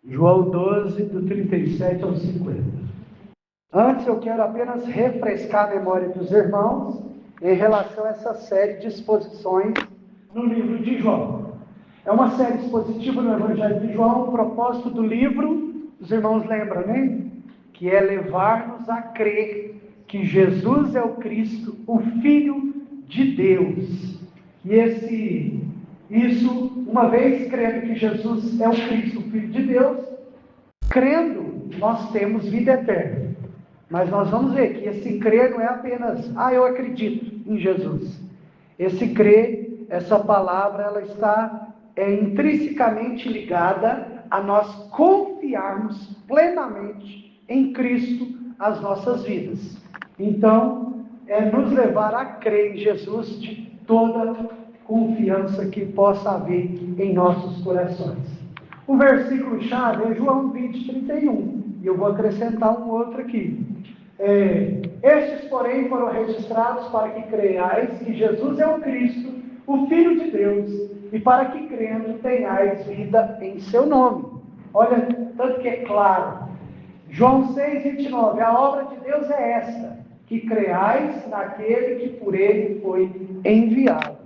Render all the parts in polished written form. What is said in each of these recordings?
João 12, do 37 ao 50. Antes eu quero apenas refrescar a memória dos irmãos em relação a essa série de exposições no livro de João. É uma série expositiva no Evangelho de João. O propósito do livro, os irmãos lembram, né? Que é levar-nos a crer que Jesus é o Cristo, o Filho de Deus. E isso, uma vez crendo que Jesus é o Cristo, o Filho de Deus, crendo, nós temos vida eterna. Mas nós vamos ver que esse crer não é apenas, eu acredito em Jesus. Esse crer, essa palavra, ela está intrinsecamente ligada a nós confiarmos plenamente em Cristo as nossas vidas. Então, é nos levar a crer em Jesus de toda confiança que possa haver em nossos corações. O versículo-chave é João 20, 31. E eu vou acrescentar um outro aqui. Estes, porém, foram registrados para que creiais que Jesus é o Cristo, o Filho de Deus, e para que crendo tenhais vida em seu nome. Olha, tanto que é claro. João 6, 29. A obra de Deus é esta, que creiais naquele que por ele foi enviado.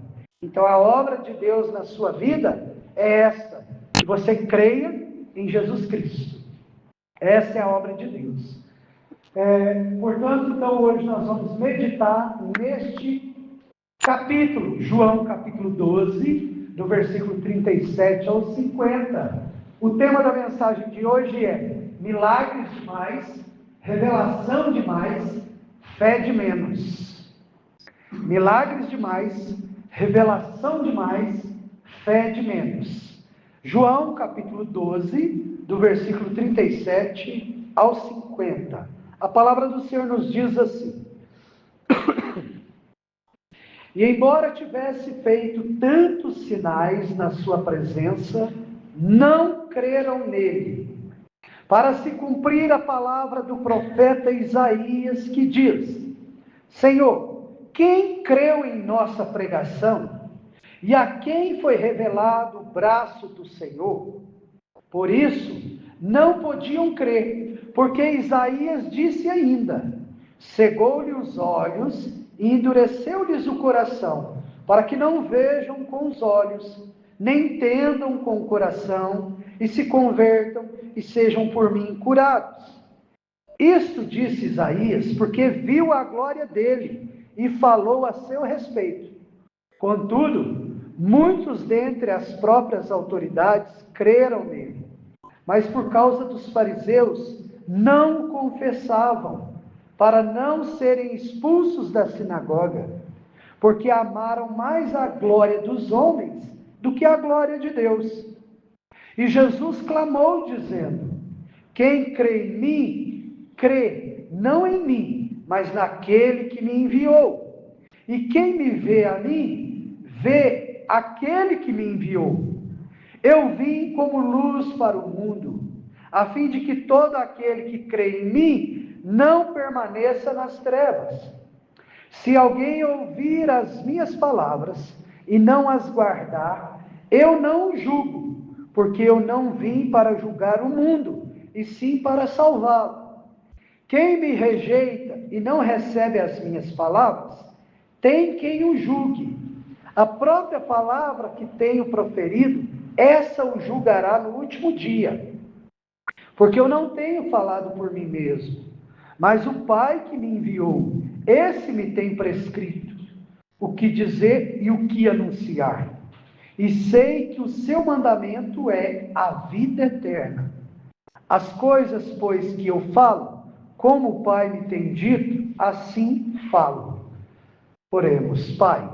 Então a obra de Deus na sua vida é esta, que você creia em Jesus Cristo. Essa é a obra de Deus. Portanto, então hoje nós vamos meditar neste capítulo, João capítulo 12, do versículo 37 ao 50. O tema da mensagem de hoje é milagres demais, revelação demais, fé de menos. Milagres demais, revelação demais, fé de menos. João capítulo 12, do versículo 37 ao 50. A palavra do Senhor nos diz assim: E embora tivesse feito tantos sinais na sua presença, não creram nele, para se cumprir a palavra do profeta Isaías, que diz: Senhor, quem creu em nossa pregação? E a quem foi revelado o braço do Senhor? Por isso, não podiam crer, porque Isaías disse ainda: cegou-lhe os olhos e endureceu-lhes o coração, para que não vejam com os olhos, nem entendam com o coração, e se convertam e sejam por mim curados. Isto disse Isaías, porque viu a glória dele e falou a seu respeito. Contudo, muitos dentre as próprias autoridades creram nele, mas por causa dos fariseus não o confessavam, para não serem expulsos da sinagoga, porque amaram mais a glória dos homens do que a glória de Deus. E Jesus clamou, dizendo: quem crê em mim, crê não em mim, mas naquele que me enviou. E quem me vê a mim, vê aquele que me enviou. Eu vim como luz para o mundo, a fim de que todo aquele que crê em mim não permaneça nas trevas. Se alguém ouvir as minhas palavras e não as guardar, eu não o julgo, porque eu não vim para julgar o mundo, e sim para salvá-lo. Quem me rejeita e não recebe as minhas palavras, tem quem o julgue. A própria palavra que tenho proferido, essa o julgará no último dia. Porque eu não tenho falado por mim mesmo, mas o Pai que me enviou, esse me tem prescrito o que dizer e o que anunciar. E sei que o seu mandamento é a vida eterna. As coisas, pois, que eu falo, como o Pai me tem dito, assim falo. Oremos. Pai,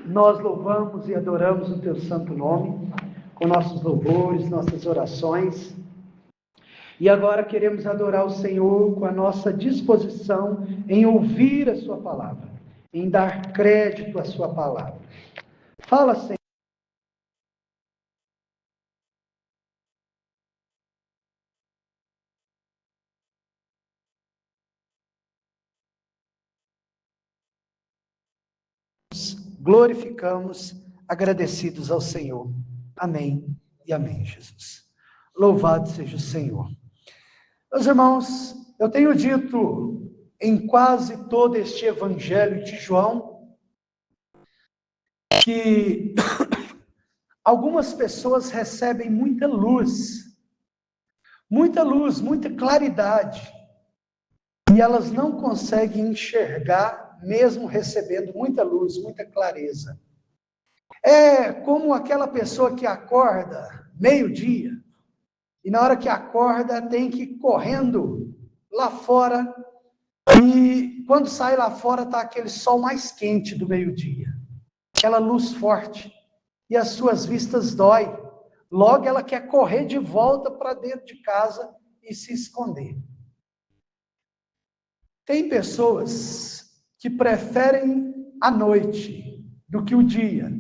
nós louvamos e adoramos o teu santo nome, com nossos louvores, nossas orações. E agora queremos adorar o Senhor com a nossa disposição em ouvir a sua palavra, em dar crédito à sua palavra. Fala, Senhor. Glorificamos, agradecidos ao Senhor. Amém e amém, Jesus. Louvado seja o Senhor. Meus irmãos, eu tenho dito em quase todo este evangelho de João que algumas pessoas recebem muita luz, muita claridade, e elas não conseguem enxergar, mesmo recebendo muita luz, muita clareza. É como aquela pessoa que acorda meio-dia, e na hora que acorda tem que ir correndo lá fora, e quando sai lá fora está aquele sol mais quente do meio-dia, aquela luz forte, e as suas vistas dói. Logo ela quer correr de volta para dentro de casa e se esconder. Tem pessoas que preferem a noite do que o dia.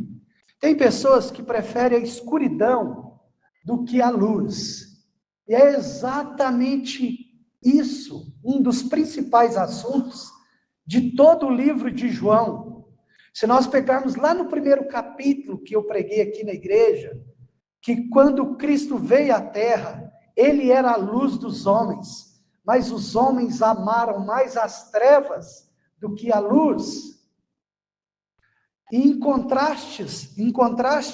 Tem pessoas que preferem a escuridão do que a luz. E é exatamente isso, um dos principais assuntos de todo o livro de João. Se nós pegarmos lá no primeiro capítulo que eu preguei aqui na igreja, que quando Cristo veio à terra, ele era a luz dos homens, mas os homens amaram mais as trevas do que a luz. E em contraste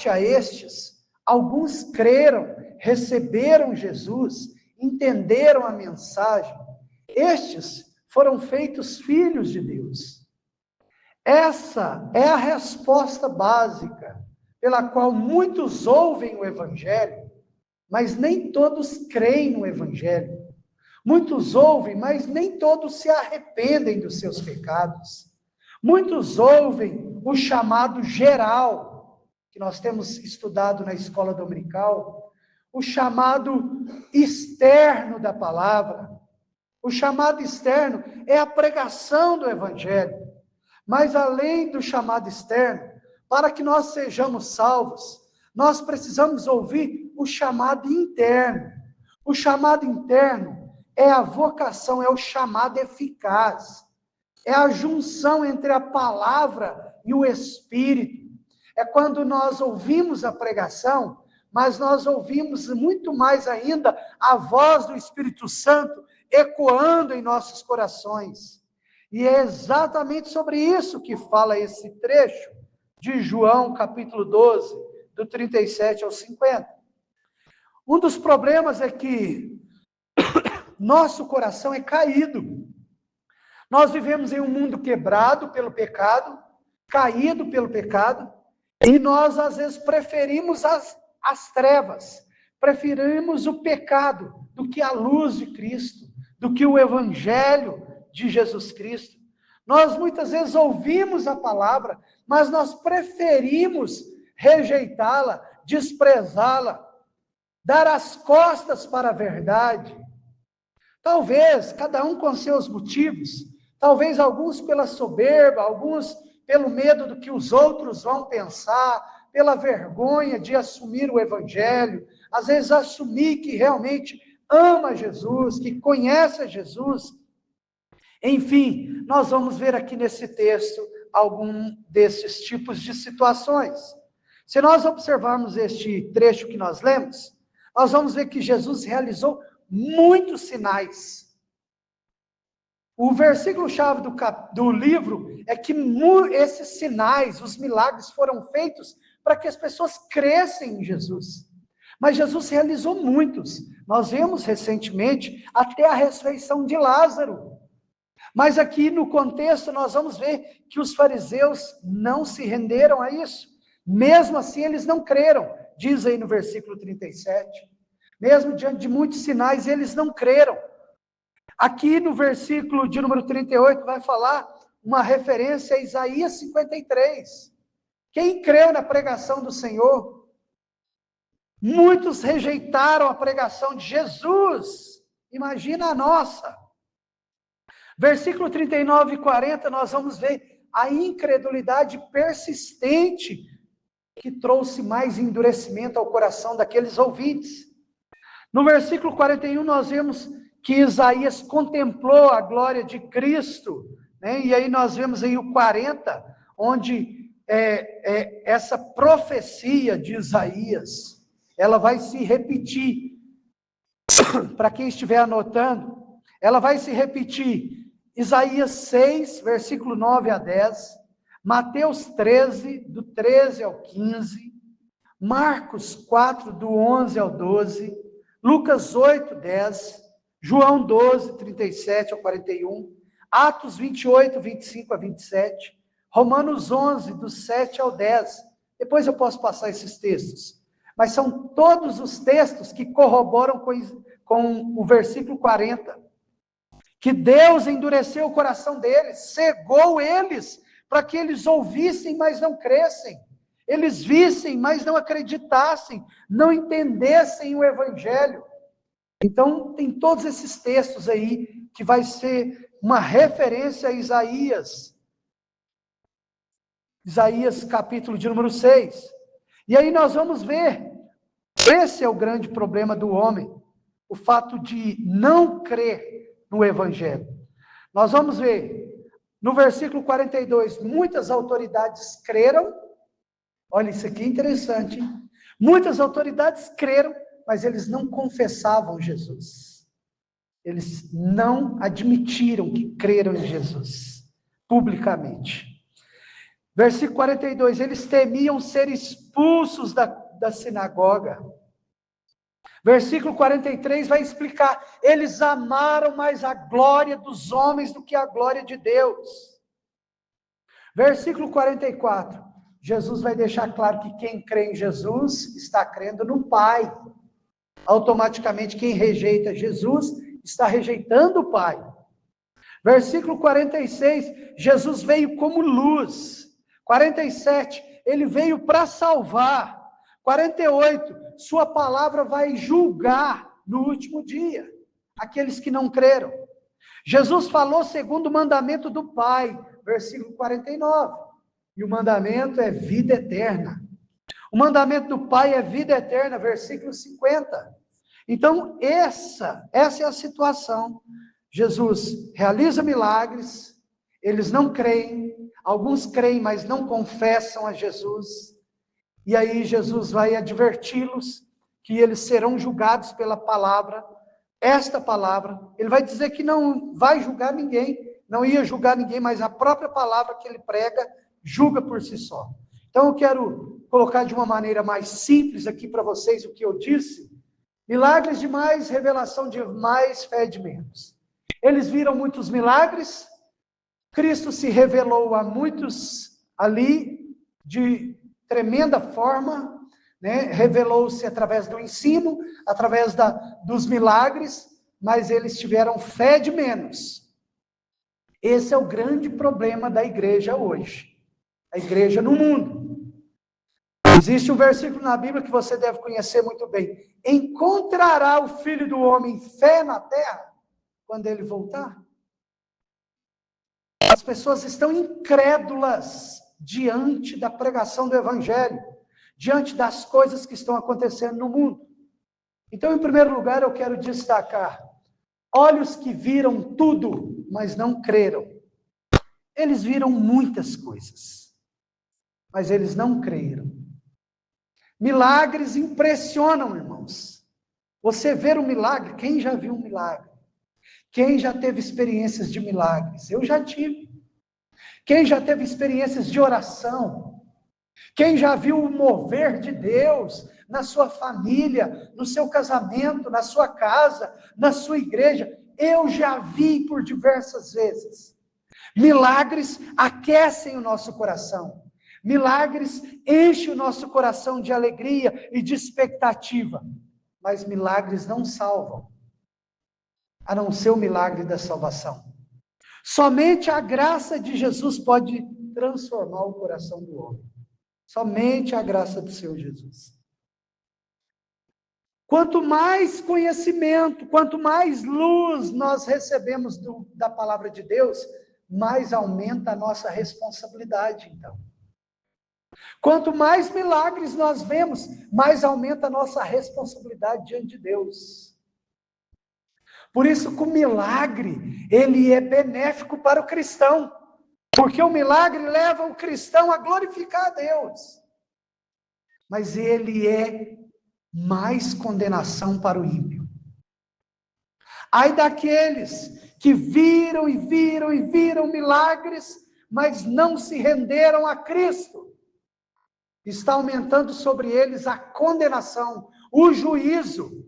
a estes, alguns creram, receberam Jesus, entenderam a mensagem. Estes foram feitos filhos de Deus. Essa é a resposta básica pela qual muitos ouvem o Evangelho, mas nem todos creem no Evangelho. Muitos ouvem, mas nem todos se arrependem dos seus pecados. Muitos ouvem o chamado geral, que nós temos estudado na escola dominical, o chamado externo da palavra. O chamado externo é a pregação do Evangelho. Mas além do chamado externo, para que nós sejamos salvos, nós precisamos ouvir o chamado interno. O chamado interno é a vocação, é o chamado eficaz. É a junção entre a palavra e o Espírito. É quando nós ouvimos a pregação, mas nós ouvimos muito mais ainda a voz do Espírito Santo ecoando em nossos corações. E é exatamente sobre isso que fala esse trecho de João, capítulo 12, do 37 ao 50. Um dos problemas é que nosso coração é caído. Nós vivemos em um mundo quebrado pelo pecado, caído pelo pecado, e nós às vezes preferimos as trevas, preferimos o pecado do que a luz de Cristo, do que o Evangelho de Jesus Cristo. Nós muitas vezes ouvimos a palavra, mas nós preferimos rejeitá-la, desprezá-la, dar as costas para a verdade. Talvez, cada um com seus motivos, talvez alguns pela soberba, alguns pelo medo do que os outros vão pensar, pela vergonha de assumir o Evangelho, às vezes assumir que realmente ama Jesus, que conhece Jesus. Enfim, nós vamos ver aqui nesse texto algum desses tipos de situações. Se nós observarmos este trecho que nós lemos, nós vamos ver que Jesus realizou muitos sinais. O versículo-chave do livro é que esses sinais, os milagres foram feitos para que as pessoas crescem em Jesus. Mas Jesus realizou muitos. Nós vemos recentemente até a ressurreição de Lázaro. Mas aqui no contexto nós vamos ver que os fariseus não se renderam a isso. Mesmo assim eles não creram. Diz aí no versículo 37. Mesmo diante de muitos sinais, eles não creram. Aqui no versículo de número 38 vai falar uma referência a Isaías 53. Quem creu na pregação do Senhor? Muitos rejeitaram a pregação de Jesus. Imagina a nossa. Versículo 39 e 40, nós vamos ver a incredulidade persistente que trouxe mais endurecimento ao coração daqueles ouvintes. No versículo 41, nós vemos que Isaías contemplou a glória de Cristo, né? E aí nós vemos aí o 40, onde essa profecia de Isaías, ela vai se repetir para quem estiver anotando, ela vai se repetir. Isaías 6, versículo 9 a 10, Mateus 13, do 13 ao 15, Marcos 4, do 11 ao 12, Lucas 8, 10, João 12, 37 ao 41, Atos 28, 25 a 27, Romanos 11, do 7 ao 10. Depois eu posso passar esses textos. Mas são todos os textos que corroboram com o versículo 40. Que Deus endureceu o coração deles, cegou eles, para que eles ouvissem, mas não crescem. Eles vissem, mas não acreditassem, não entendessem o Evangelho. Então, tem todos esses textos aí, que vai ser uma referência a Isaías. Isaías capítulo de número 6. E aí nós vamos ver, esse é o grande problema do homem, o fato de não crer no Evangelho. Nós vamos ver, no versículo 42, muitas autoridades creram. Olha, isso aqui é interessante, hein? Muitas autoridades creram, mas eles não confessavam Jesus. Eles não admitiram que creram em Jesus, publicamente. Versículo 42, eles temiam ser expulsos da sinagoga. Versículo 43 vai explicar, eles amaram mais a glória dos homens do que a glória de Deus. Versículo 44, Jesus vai deixar claro que quem crê em Jesus está crendo no Pai. Automaticamente quem rejeita Jesus está rejeitando o Pai. Versículo 46, Jesus veio como luz. 47, ele veio para salvar. 48, sua palavra vai julgar no último dia aqueles que não creram. Jesus falou segundo o mandamento do Pai, versículo 49. E o mandamento é vida eterna. O mandamento do Pai é vida eterna, versículo 50. Então, essa é a situação. Jesus realiza milagres, eles não creem, alguns creem, mas não confessam a Jesus. E aí Jesus vai adverti-los que eles serão julgados pela palavra, esta palavra. Ele vai dizer que não vai julgar ninguém, não ia julgar ninguém, mas a própria palavra que ele prega julga por si só. Então eu quero colocar de uma maneira mais simples aqui para vocês o que eu disse. Milagres de mais, revelação de mais, fé de menos. Eles viram muitos milagres, Cristo se revelou a muitos ali de tremenda forma, né? Revelou-se através do ensino, através dos milagres, mas eles tiveram fé de menos. Esse é o grande problema da igreja hoje, a igreja no mundo. Existe um versículo na Bíblia que você deve conhecer muito bem. Encontrará o Filho do Homem fé na terra quando ele voltar? As pessoas estão incrédulas diante da pregação do Evangelho, diante das coisas que estão acontecendo no mundo. Então, em primeiro lugar, eu quero destacar, olhos que viram tudo, mas não creram. Eles viram muitas coisas, mas eles não creram. Milagres impressionam, irmãos. Você ver um milagre, quem já viu um milagre? Quem já teve experiências de milagres? Eu já tive. Quem já teve experiências de oração? Quem já viu o mover de Deus na sua família, no seu casamento, na sua casa, na sua igreja? Eu já vi por diversas vezes. Milagres aquecem o nosso coração. Milagres enchem o nosso coração de alegria e de expectativa. Mas milagres não salvam, a não ser o milagre da salvação. Somente a graça de Jesus pode transformar o coração do homem. Somente a graça do Senhor Jesus. Quanto mais conhecimento, quanto mais luz nós recebemos da palavra de Deus, mais aumenta a nossa responsabilidade, então. Quanto mais milagres nós vemos, mais aumenta a nossa responsabilidade diante de Deus. Por isso que o milagre, ele é benéfico para o cristão. Porque o milagre leva o cristão a glorificar a Deus. Mas ele é mais condenação para o ímpio. Ai daqueles que viram e viram e viram milagres, mas não se renderam a Cristo. Está aumentando sobre eles a condenação, o juízo.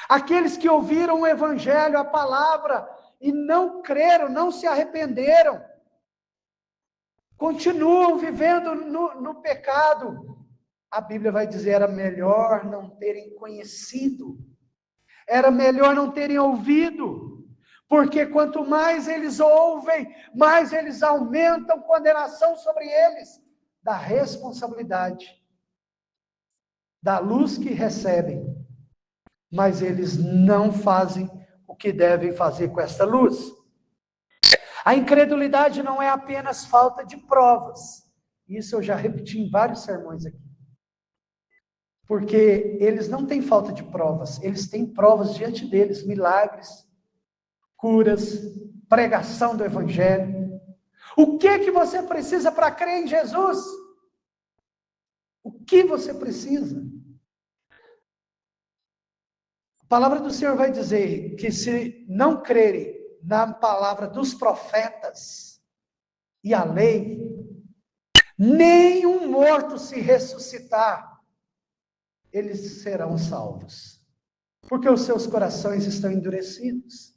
Aqueles que ouviram o evangelho, a palavra, e não creram, não se arrependeram, continuam vivendo no pecado. A Bíblia vai dizer, era melhor não terem conhecido, era melhor não terem ouvido, porque quanto mais eles ouvem, mais eles aumentam condenação sobre eles, da responsabilidade, da luz que recebem, mas eles não fazem o que devem fazer com esta luz. A incredulidade não é apenas falta de provas, isso eu já repeti em vários sermões aqui, porque eles não têm falta de provas, eles têm provas diante deles, milagres, curas, pregação do evangelho. O que você precisa para crer em Jesus? O que você precisa? A palavra do Senhor vai dizer que se não crerem na palavra dos profetas e a lei, nem um morto se ressuscitar, eles serão salvos, porque os seus corações estão endurecidos.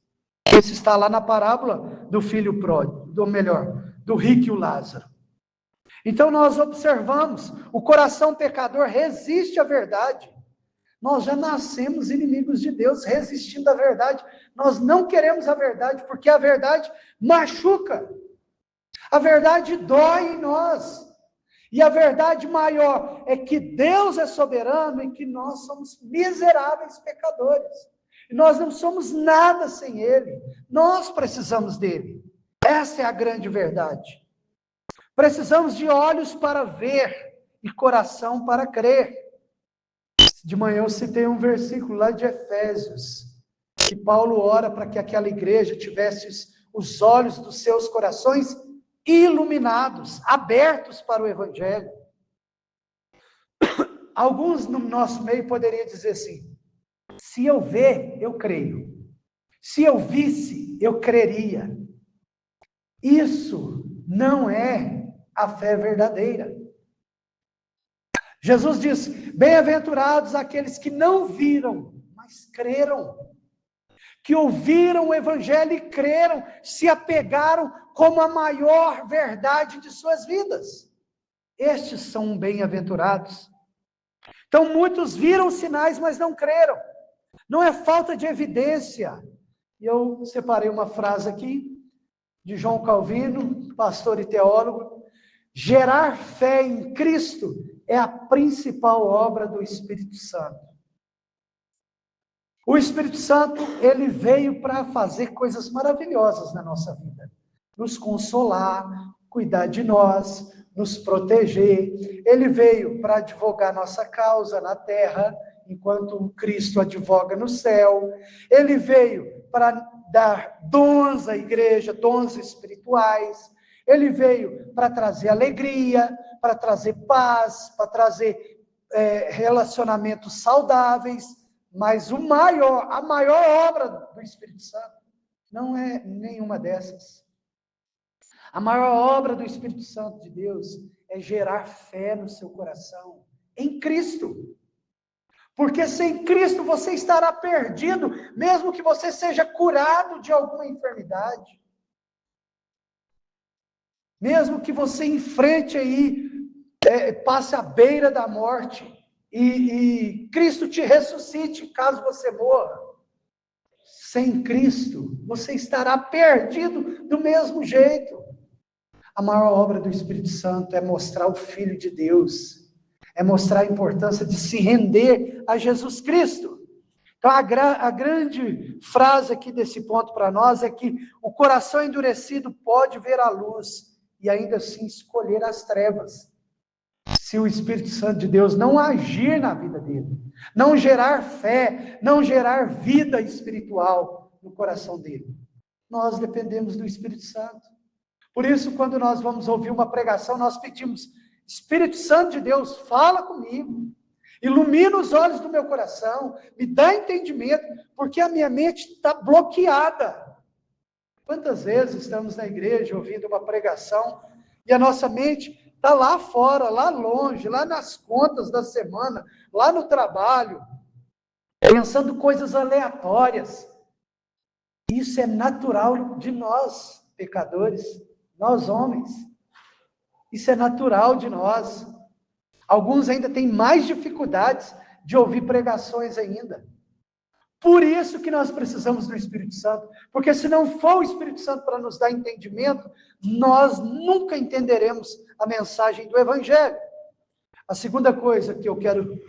Isso está lá na parábola do filho pródigo, do rico e o Lázaro. Então nós observamos, o coração pecador resiste à verdade. Nós já nascemos inimigos de Deus, resistindo à verdade. Nós não queremos a verdade, porque a verdade machuca. A verdade dói em nós. E a verdade maior é que Deus é soberano e que nós somos miseráveis pecadores. E nós não somos nada sem Ele. Nós precisamos dele. Essa é a grande verdade. Precisamos de olhos para ver e coração para crer. De manhã eu citei um versículo lá de Efésios, que Paulo ora para que aquela igreja tivesse os olhos dos seus corações iluminados, abertos para o evangelho. Alguns no nosso meio poderiam dizer assim, se eu ver, eu creio. Se eu visse, eu creria. Isso não é a fé verdadeira. Jesus diz, bem-aventurados aqueles que não viram, mas creram. Que ouviram o evangelho e creram, se apegaram como a maior verdade de suas vidas. Estes são bem-aventurados. Então muitos viram sinais, mas não creram. Não é falta de evidência. Eu separei uma frase aqui, de João Calvino, pastor e teólogo. Gerar fé em Cristo é a principal obra do Espírito Santo. O Espírito Santo, ele veio para fazer coisas maravilhosas na nossa vida. Nos consolar, cuidar de nós, nos proteger. Ele veio para advogar nossa causa na terra, enquanto Cristo advoga no céu. Ele veio para dar dons à igreja, dons espirituais. Ele veio para trazer alegria, para trazer paz, para trazer relacionamentos saudáveis, mas a maior obra do Espírito Santo não é nenhuma dessas. A maior obra do Espírito Santo de Deus é gerar fé no seu coração, em Cristo. Porque sem Cristo você estará perdido, mesmo que você seja curado de alguma enfermidade. Mesmo que você enfrente aí, passe à beira da morte, e Cristo te ressuscite caso você morra. Sem Cristo, você estará perdido do mesmo jeito. A maior obra do Espírito Santo é mostrar o Filho de Deus, é mostrar a importância de se render a Jesus Cristo. Então, a grande frase aqui desse ponto para nós é que o coração endurecido pode ver a luz, e ainda assim escolher as trevas. Se o Espírito Santo de Deus não agir na vida dele, não gerar fé, não gerar vida espiritual no coração dele, nós dependemos do Espírito Santo. Por isso, quando nós vamos ouvir uma pregação, nós pedimos, Espírito Santo de Deus, fala comigo. Ilumina os olhos do meu coração, me dá entendimento, porque a minha mente está bloqueada. Quantas vezes estamos na igreja ouvindo uma pregação e a nossa mente está lá fora, lá longe, lá nas contas da semana, lá no trabalho, pensando coisas aleatórias. Isso é natural de nós, pecadores, nós homens. Isso é natural de nós. Alguns ainda têm mais dificuldades de ouvir pregações ainda. Por isso que nós precisamos do Espírito Santo. Porque se não for o Espírito Santo para nos dar entendimento, nós nunca entenderemos a mensagem do Evangelho. A segunda coisa que eu quero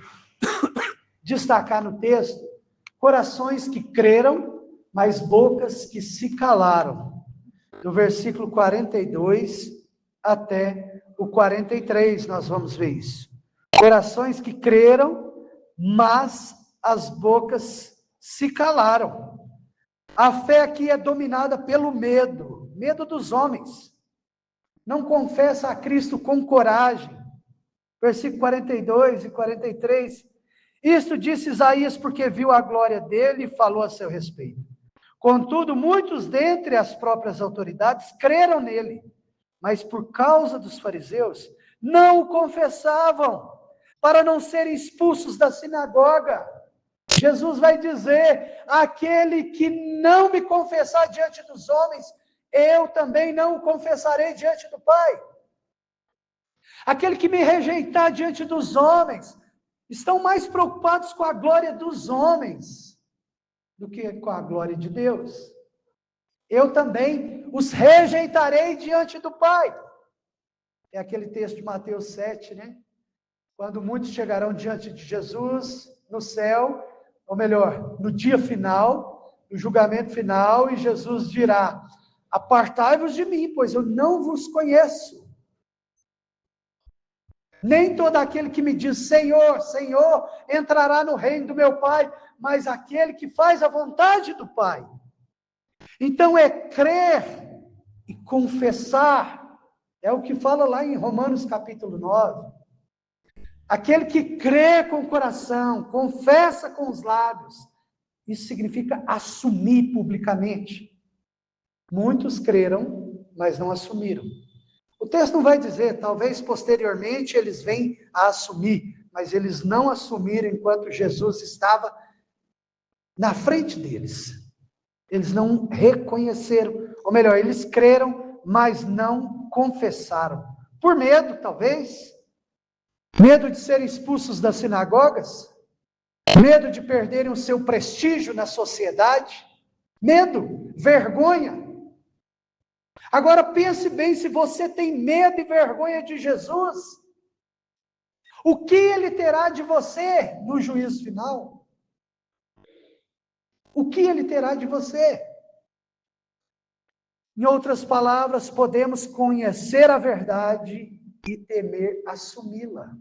destacar no texto: corações que creram, mas bocas que se calaram. Do versículo 42 até o 43, nós vamos ver isso. Corações que creram, mas as bocas se calaram. A fé aqui é dominada pelo medo, medo dos homens. Não confessa a Cristo com coragem. Versículo 42 e 43. Isto disse Isaías porque viu a glória dele e falou a seu respeito. Contudo, muitos dentre as próprias autoridades creram nele, mas por causa dos fariseus, não o confessavam, para não serem expulsos da sinagoga. Jesus vai dizer: aquele que não me confessar diante dos homens, eu também não o confessarei diante do Pai. Aquele que me rejeitar diante dos homens, estão mais preocupados com a glória dos homens do que com a glória de Deus. Eu também os rejeitarei diante do Pai. É aquele texto de Mateus 7, né? Quando muitos chegarão diante de Jesus no céu, ou melhor, no dia final, no julgamento final, e Jesus dirá: apartai-vos de mim, pois eu não vos conheço. Nem todo aquele que me diz Senhor, Senhor, entrará no reino do meu Pai, mas aquele que faz a vontade do Pai. Então é crer e confessar, é o que fala lá em Romanos capítulo 9. Aquele que crê com o coração, confessa com os lábios, isso significa assumir publicamente. Muitos creram, mas não assumiram. O texto não vai dizer, talvez posteriormente eles venham a assumir, mas eles não assumiram enquanto Jesus estava na frente deles. Eles não reconheceram, ou melhor, eles creram, mas não confessaram. Por medo, talvez. Medo de serem expulsos das sinagogas. Medo de perderem o seu prestígio na sociedade. Medo, vergonha. Agora pense bem, se você tem medo e vergonha de Jesus, o que ele terá de você no juízo final? O que ele terá de você? Em outras palavras, podemos conhecer a verdade e temer assumi-la.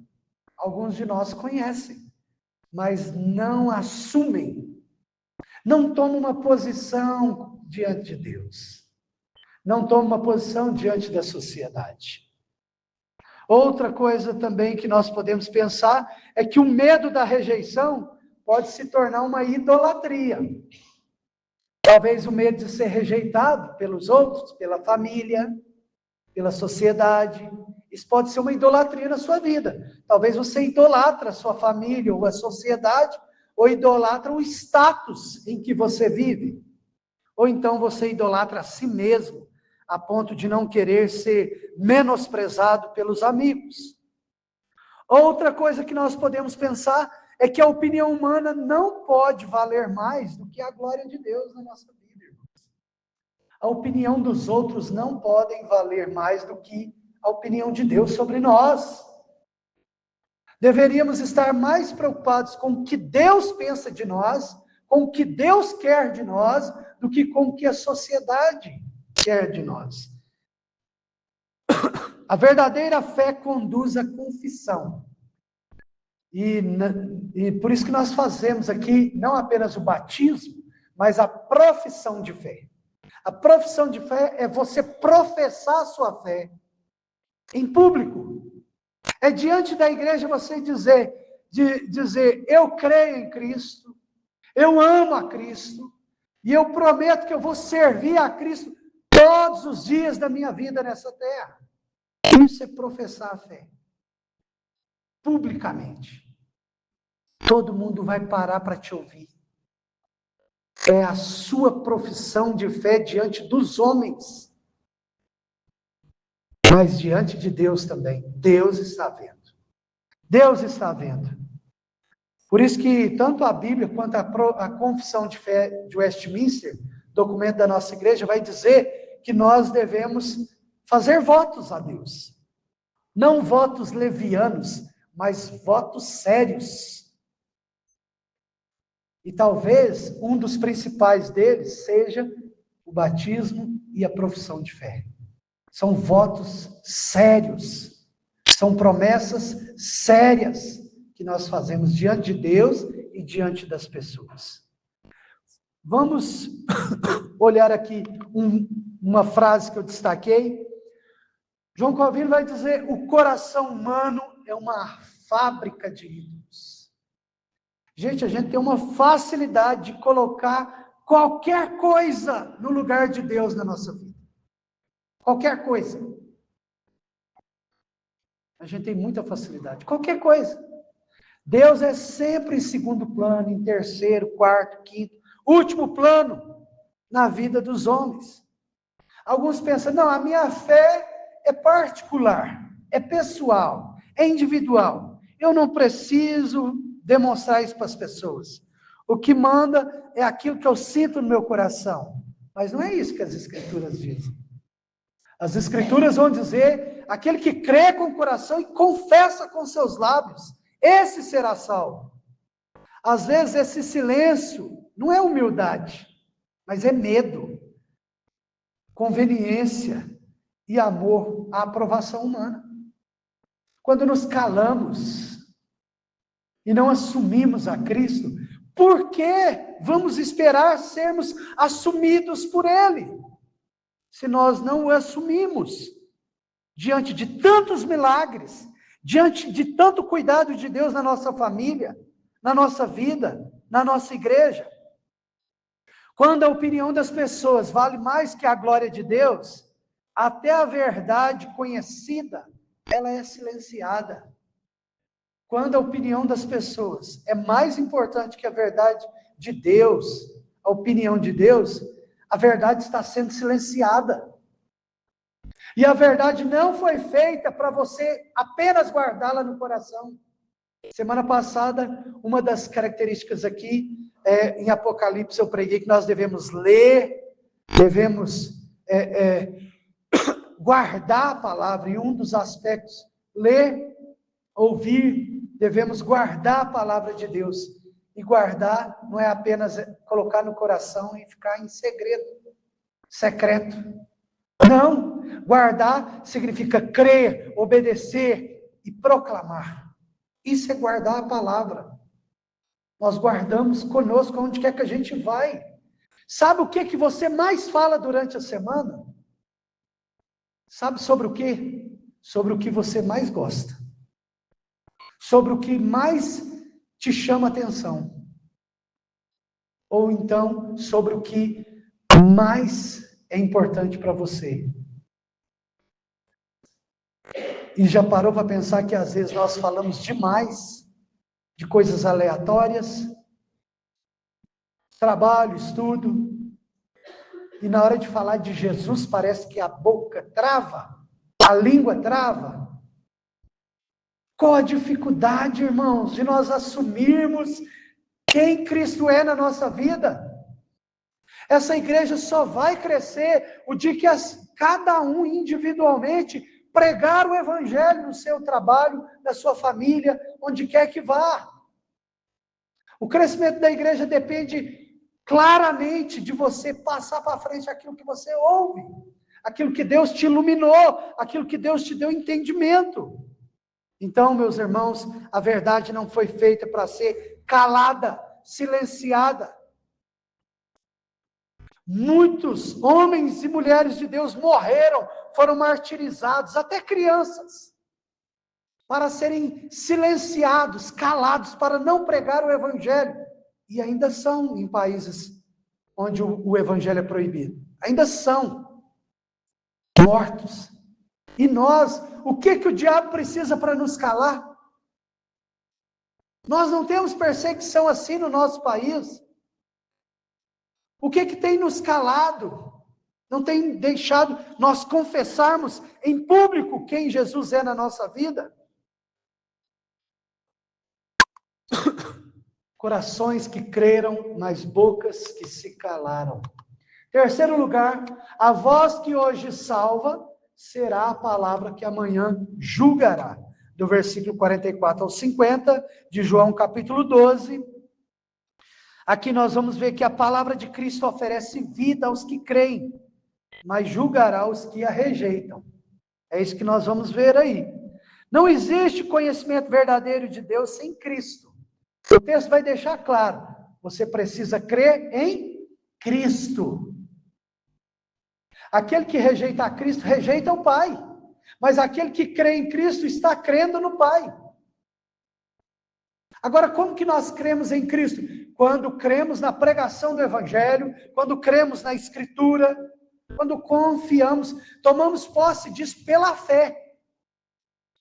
Alguns de nós conhecem, mas não assumem. Não tomam uma posição diante de Deus. Não tomam uma posição diante da sociedade. Outra coisa também que nós podemos pensar é que o medo da rejeição pode se tornar uma idolatria. Talvez o medo de ser rejeitado pelos outros, pela família, pela sociedade. Isso pode ser uma idolatria na sua vida. Talvez você idolatra a sua família ou a sociedade, ou idolatra o status em que você vive. Ou então você idolatra a si mesmo, a ponto de não querer ser menosprezado pelos amigos. Outra coisa que nós podemos pensar é que a opinião humana não pode valer mais do que a glória de Deus na nossa vida, irmãos. A opinião dos outros não pode valer mais do que a opinião de Deus sobre nós. Deveríamos estar mais preocupados com o que Deus pensa de nós, com o que Deus quer de nós, do que com o que a sociedade quer de nós. A verdadeira fé conduz à confissão. E por isso que nós fazemos aqui não apenas o batismo, mas a profissão de fé. A profissão de fé é você professar a sua fé em público. É diante da igreja você dizer: de dizer, eu creio em Cristo, eu amo a Cristo, e eu prometo que eu vou servir a Cristo todos os dias da minha vida nessa terra. Isso é professar a fé. Publicamente. Todo mundo vai parar para te ouvir. É a sua profissão de fé diante dos homens. Mas diante de Deus também. Deus está vendo. Deus está vendo. Por isso que tanto a Bíblia quanto a Confissão de Fé de Westminster, documento da nossa igreja, vai dizer que nós devemos fazer votos a Deus. Não votos levianos, mas votos sérios. E talvez um dos principais deles seja o batismo e a profissão de fé. São votos sérios, são promessas sérias que nós fazemos diante de Deus e diante das pessoas. Vamos olhar aqui uma frase que eu destaquei. João Calvino vai dizer: o coração humano é uma fábrica de ídolos. Gente, a gente tem uma facilidade de colocar qualquer coisa no lugar de Deus na nossa vida. Qualquer coisa. A gente tem muita facilidade. Qualquer coisa. Deus é sempre em segundo plano, em terceiro, quarto, quinto, último plano na vida dos homens. Alguns pensam, não, a minha fé é particular, é pessoal, é individual. Eu não preciso demonstrar isso para as pessoas. O que manda é aquilo que eu sinto no meu coração. Mas não é isso que as Escrituras dizem. As Escrituras vão dizer, aquele que crê com o coração e confessa com seus lábios, esse será salvo. Às vezes esse silêncio não é humildade, mas é medo, conveniência e amor à aprovação humana. Quando nos calamos e não assumimos a Cristo, por que vamos esperar sermos assumidos por Ele? Se nós não o assumimos, diante de tantos milagres, diante de tanto cuidado de Deus na nossa família, na nossa vida, na nossa igreja. Quando a opinião das pessoas vale mais que a glória de Deus, até a verdade conhecida, ela é silenciada. Quando a opinião das pessoas é mais importante que a verdade de Deus, a opinião de Deus, a verdade está sendo silenciada. E a verdade não foi feita para você apenas guardá-la no coração. Semana passada, uma das características aqui, em Apocalipse eu preguei que nós devemos ler, devemos guardar a palavra, e um dos aspectos, ler, ouvir, devemos guardar a palavra de Deus. E guardar não é apenas colocar no coração e ficar em segredo, secreto. Não, guardar significa crer, obedecer e proclamar. Isso é guardar a palavra. Nós guardamos conosco onde quer que a gente vai. Sabe o que você mais fala durante a semana? Sabe sobre o quê? Sobre o que você mais gosta. Sobre o que mais te chama atenção. Ou então, sobre o que mais é importante para você. E já parou para pensar que às vezes nós falamos demais de coisas aleatórias, trabalho, estudo, e na hora de falar de Jesus parece que a boca trava, a língua trava. Qual a dificuldade, irmãos, de nós assumirmos quem Cristo é na nossa vida? Essa igreja só vai crescer o dia que cada um individualmente pregar o evangelho no seu trabalho, na sua família, onde quer que vá. O crescimento da igreja depende claramente de você passar para frente aquilo que você ouve, aquilo que Deus te iluminou, aquilo que Deus te deu entendimento. Então, meus irmãos, a verdade não foi feita para ser calada, silenciada. Muitos homens e mulheres de Deus morreram, foram martirizados, até crianças. para serem silenciados, calados, para não pregar o evangelho. E ainda são em países onde o evangelho é proibido. Ainda são mortos. E nós, o que o diabo precisa para nos calar? Nós não temos perseguição assim no nosso país. O que tem nos calado? Não tem deixado nós confessarmos em público quem Jesus é na nossa vida? Corações que creram, mas bocas que se calaram. Terceiro lugar, a voz que hoje salva será a palavra que amanhã julgará. Do versículo 44 ao 50, de João capítulo 12. Aqui nós vamos ver que a palavra de Cristo oferece vida aos que creem, mas julgará os que a rejeitam. É isso que nós vamos ver aí. Não existe conhecimento verdadeiro de Deus sem Cristo. O texto vai deixar claro, você precisa crer em Cristo. Aquele que rejeita a Cristo, rejeita o Pai. Mas aquele que crê em Cristo está crendo no Pai. Agora, como que nós cremos em Cristo? Quando cremos na pregação do Evangelho, quando cremos na Escritura, quando confiamos, tomamos posse disso pela fé.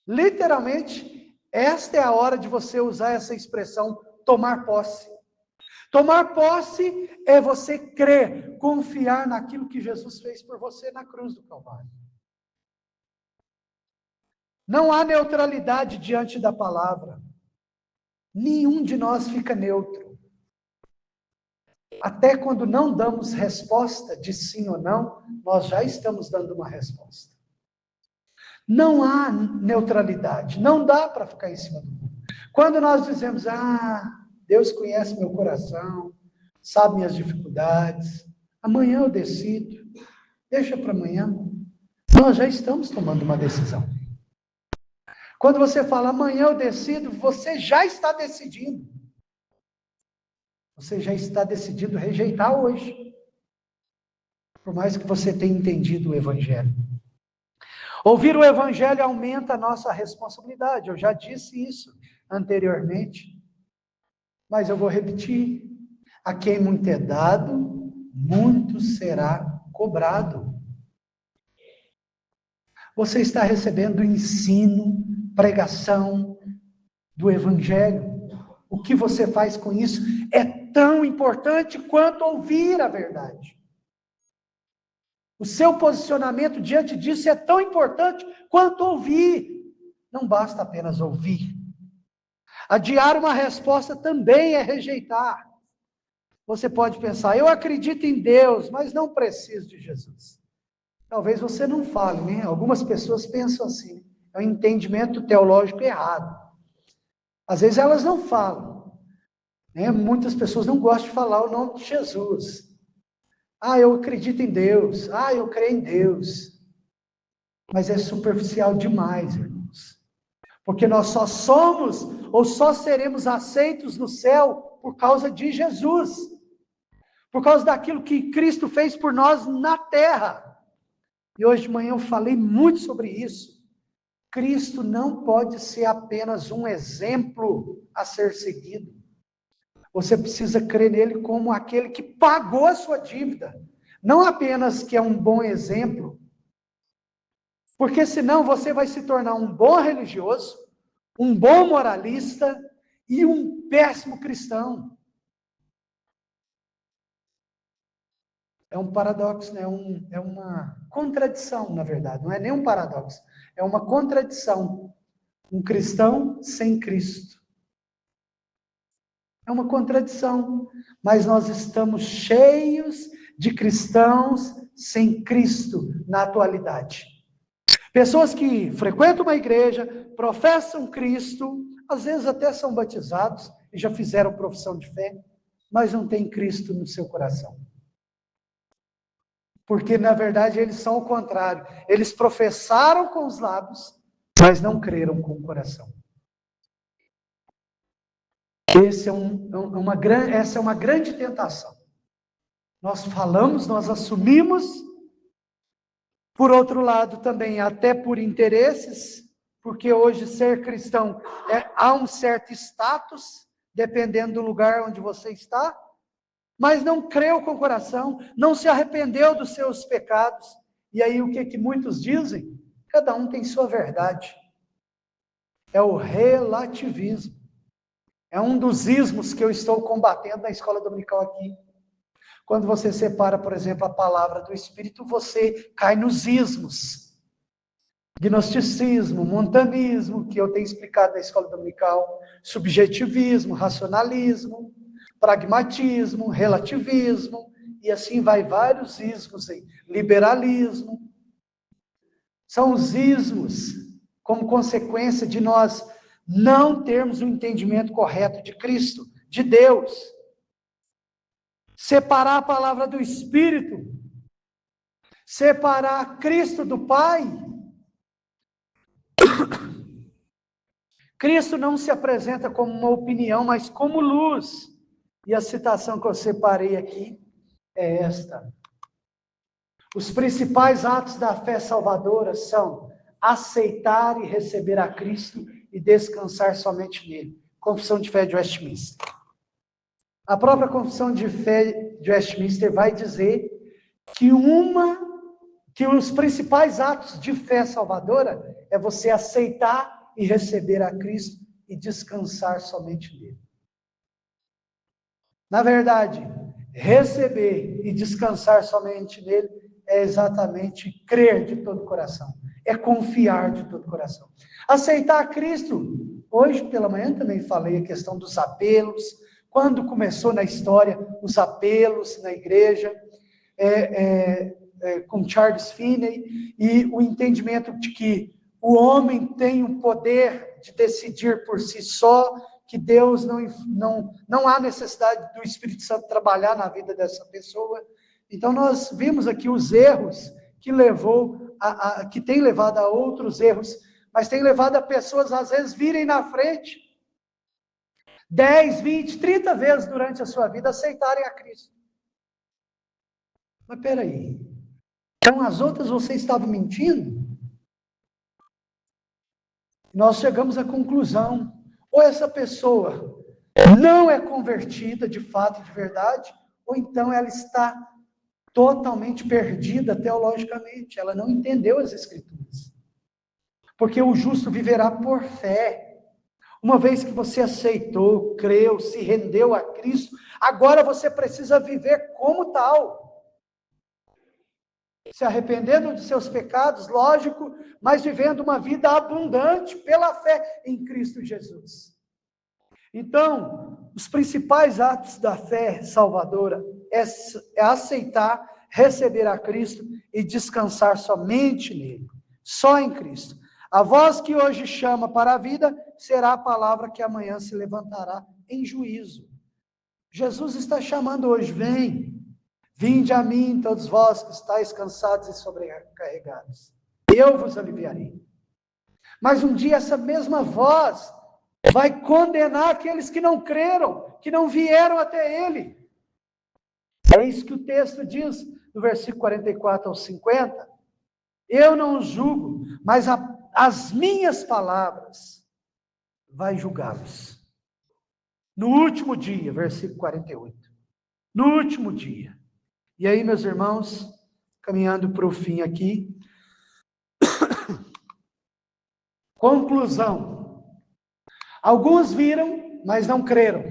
Literalmente, esta é a hora de você usar essa expressão, tomar posse. Tomar posse é você crer, confiar naquilo que Jesus fez por você na cruz do Calvário. Não há neutralidade diante da palavra. Nenhum de nós fica neutro. Até quando não damos resposta de sim ou não, nós já estamos dando uma resposta. Não há neutralidade, não dá para ficar em cima do muro. Quando nós dizemos, Deus conhece meu coração, sabe minhas dificuldades, amanhã eu decido, deixa para amanhã, nós já estamos tomando uma decisão. Quando você fala, amanhã eu decido, você já está decidindo. Você já está decidindo rejeitar hoje. Por mais que você tenha entendido o Evangelho. Ouvir o Evangelho aumenta a nossa responsabilidade. Eu já disse isso anteriormente. Mas eu vou repetir. A quem muito é dado, muito será cobrado. Você está recebendo ensino, pregação do Evangelho. O que você faz com isso é tão importante quanto ouvir a verdade. O seu posicionamento diante disso é tão importante quanto ouvir. Não basta apenas ouvir. Adiar uma resposta também é rejeitar. Você pode pensar, eu acredito em Deus, mas não preciso de Jesus. Talvez você não fale, né? Algumas pessoas pensam assim. É um entendimento teológico errado. Às vezes elas não falam. Né? Muitas pessoas não gostam de falar o nome de Jesus. Eu acredito em Deus. Eu creio em Deus. Mas é superficial demais, irmãos. Porque nós só somos ou só seremos aceitos no céu por causa de Jesus. Por causa daquilo que Cristo fez por nós na terra. E hoje de manhã eu falei muito sobre isso. Cristo não pode ser apenas um exemplo a ser seguido. Você precisa crer nele como aquele que pagou a sua dívida. Não apenas que é um bom exemplo. Porque senão você vai se tornar um bom religioso, um bom moralista e um péssimo cristão. É um paradoxo, né? É uma contradição, na verdade. Não é nem um paradoxo. É uma contradição. Um cristão sem Cristo. É uma contradição. Mas nós estamos cheios de cristãos sem Cristo na atualidade. Pessoas que frequentam uma igreja, professam Cristo, às vezes até são batizados e já fizeram profissão de fé, mas não têm Cristo no seu coração. Porque, na verdade, eles são o contrário. Eles professaram com os lábios, mas não creram com o coração. Essa é uma grande tentação. Nós falamos, nós assumimos. Por outro lado, também, até por interesses, porque hoje ser cristão há um certo status, dependendo do lugar onde você está, mas não creu com o coração, não se arrependeu dos seus pecados. E aí o que muitos dizem? Cada um tem sua verdade. É o relativismo. É um dos ismos que eu estou combatendo na escola dominical aqui. Quando você separa, por exemplo, a palavra do Espírito, você cai nos ismos. Gnosticismo, montanismo, que eu tenho explicado na escola dominical, subjetivismo, racionalismo, pragmatismo, relativismo, e assim vai vários ismos aí. Liberalismo. São os ismos como consequência de nós não termos o entendimento correto de Cristo, de Deus. Separar a palavra do Espírito, separar Cristo do Pai. Cristo não se apresenta como uma opinião, mas como luz. E a citação que eu separei aqui é esta. Os principais atos da fé salvadora são aceitar e receber a Cristo e descansar somente nele. Confissão de Fé de Westminster. A própria Confissão de Fé de Westminster vai dizer que os principais atos de fé salvadora é você aceitar e receber a Cristo e descansar somente nele. Na verdade, receber e descansar somente nele é exatamente crer de todo o coração, é confiar de todo o coração. Aceitar Cristo, hoje pela manhã também falei a questão dos apelos, quando começou na história os apelos na igreja, com Charles Finney, e o entendimento de que o homem tem o poder de decidir por si só, que Deus não há necessidade do Espírito Santo trabalhar na vida dessa pessoa. Então nós vimos aqui os erros que que tem levado a outros erros, mas tem levado a pessoas às vezes virem na frente 10, 20, 30 vezes durante a sua vida aceitarem a Cristo. Mas peraí, então as outras você estava mentindo? Nós chegamos à conclusão, ou essa pessoa não é convertida de fato e de verdade, ou então ela está totalmente perdida teologicamente, ela não entendeu as Escrituras. Porque o justo viverá por fé. Uma vez que você aceitou, creu, se rendeu a Cristo, agora você precisa viver como tal. Se arrependendo de seus pecados, lógico, mas vivendo uma vida abundante pela fé em Cristo Jesus. Então, os principais atos da fé salvadora é aceitar, receber a Cristo e descansar somente nele, só em Cristo. A voz que hoje chama para a vida será a palavra que amanhã se levantará em juízo. Jesus está chamando hoje, vinde a mim todos vós que estáis cansados e sobrecarregados, eu vos aliviarei. Mas um dia essa mesma voz vai condenar aqueles que não creram, que não vieram até ele. É isso que o texto diz, no versículo 44 ao 50. Eu não os julgo, mas as minhas palavras vai julgá-los. No último dia, versículo 48. No último dia. E aí, meus irmãos, caminhando para o fim aqui. Conclusão. Alguns viram, mas não creram.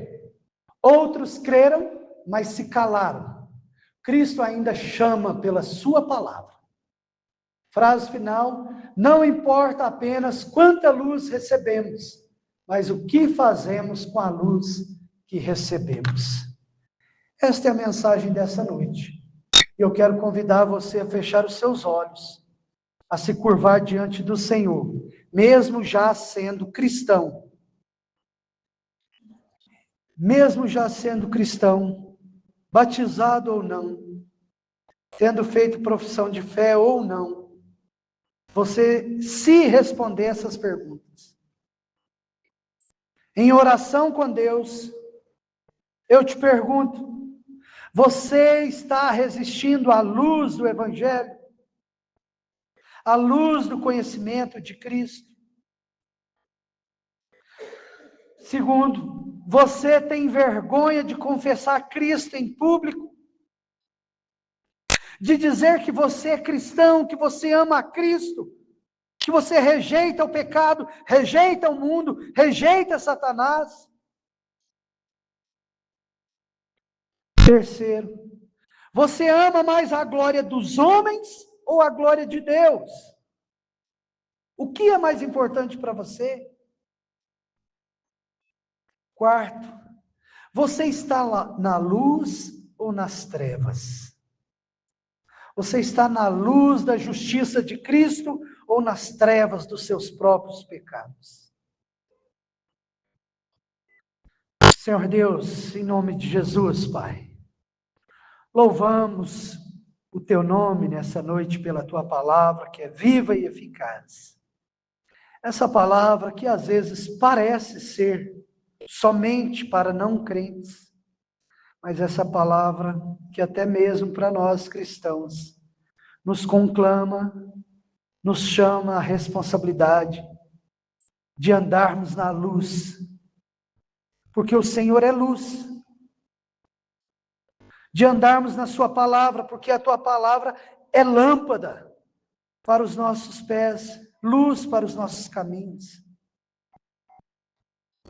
Outros creram, mas se calaram. Cristo ainda chama pela sua palavra. Frase final: não importa apenas quanta luz recebemos, mas o que fazemos com a luz que recebemos. Esta é a mensagem dessa noite. Eu quero convidar você a fechar os seus olhos, a se curvar diante do Senhor, mesmo já sendo cristão. Mesmo já sendo cristão, batizado ou não, tendo feito profissão de fé ou não, você se responder essas perguntas. Em oração com Deus, eu te pergunto, você está resistindo à luz do Evangelho? À luz do conhecimento de Cristo? Segundo, você tem vergonha de confessar Cristo em público? De dizer que você é cristão, que você ama a Cristo, que você rejeita o pecado, rejeita o mundo, rejeita Satanás? Terceiro, você ama mais a glória dos homens ou a glória de Deus? O que é mais importante para você? Quarto, você está lá na luz ou nas trevas? Você está na luz da justiça de Cristo ou nas trevas dos seus próprios pecados? Senhor Deus, em nome de Jesus, Pai, louvamos o Teu nome nessa noite pela Tua palavra, que é viva e eficaz. Essa palavra que às vezes parece ser somente para não crentes, mas essa palavra que até mesmo para nós cristãos nos conclama, nos chama à responsabilidade de andarmos na luz, porque o Senhor é luz, de andarmos na sua palavra, porque a tua palavra é lâmpada para os nossos pés, luz para os nossos caminhos.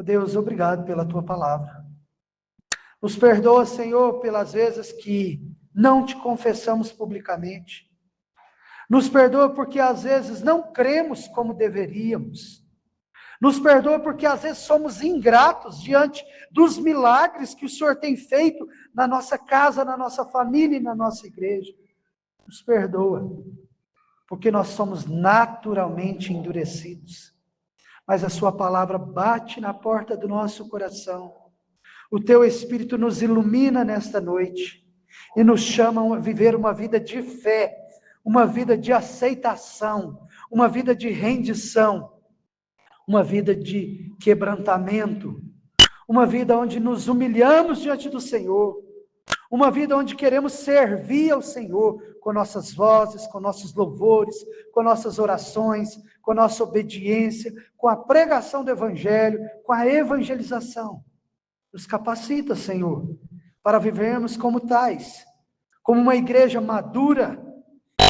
Deus, obrigado pela tua palavra. Nos perdoa, Senhor, pelas vezes que não te confessamos publicamente. Nos perdoa porque às vezes não cremos como deveríamos. Nos perdoa porque às vezes somos ingratos diante dos milagres que o Senhor tem feito na nossa casa, na nossa família e na nossa igreja. Nos perdoa, porque nós somos naturalmente endurecidos. Mas a sua palavra bate na porta do nosso coração. O teu Espírito nos ilumina nesta noite e nos chama a viver uma vida de fé, uma vida de aceitação, uma vida de rendição, uma vida de quebrantamento, uma vida onde nos humilhamos diante do Senhor, uma vida onde queremos servir ao Senhor com nossas vozes, com nossos louvores, com nossas orações, com nossa obediência, com a pregação do Evangelho, com a evangelização. Nos capacita, Senhor, para vivermos como tais, como uma igreja madura,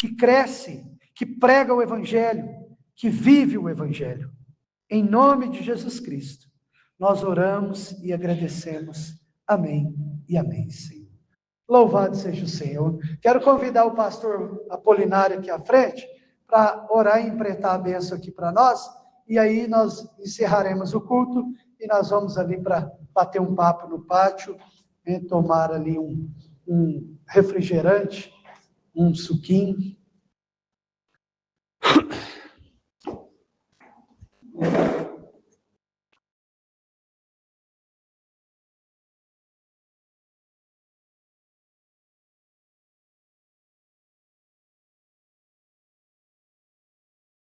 que cresce, que prega o Evangelho, que vive o Evangelho. Em nome de Jesus Cristo, nós oramos e agradecemos. Amém e amém, Senhor. Louvado seja o Senhor. Quero convidar o pastor Apolinário aqui à frente, para orar e emprestar a bênção aqui para nós, e aí nós encerraremos o culto, e nós vamos ali para bater um papo no pátio, tomar ali um refrigerante, um suquinho,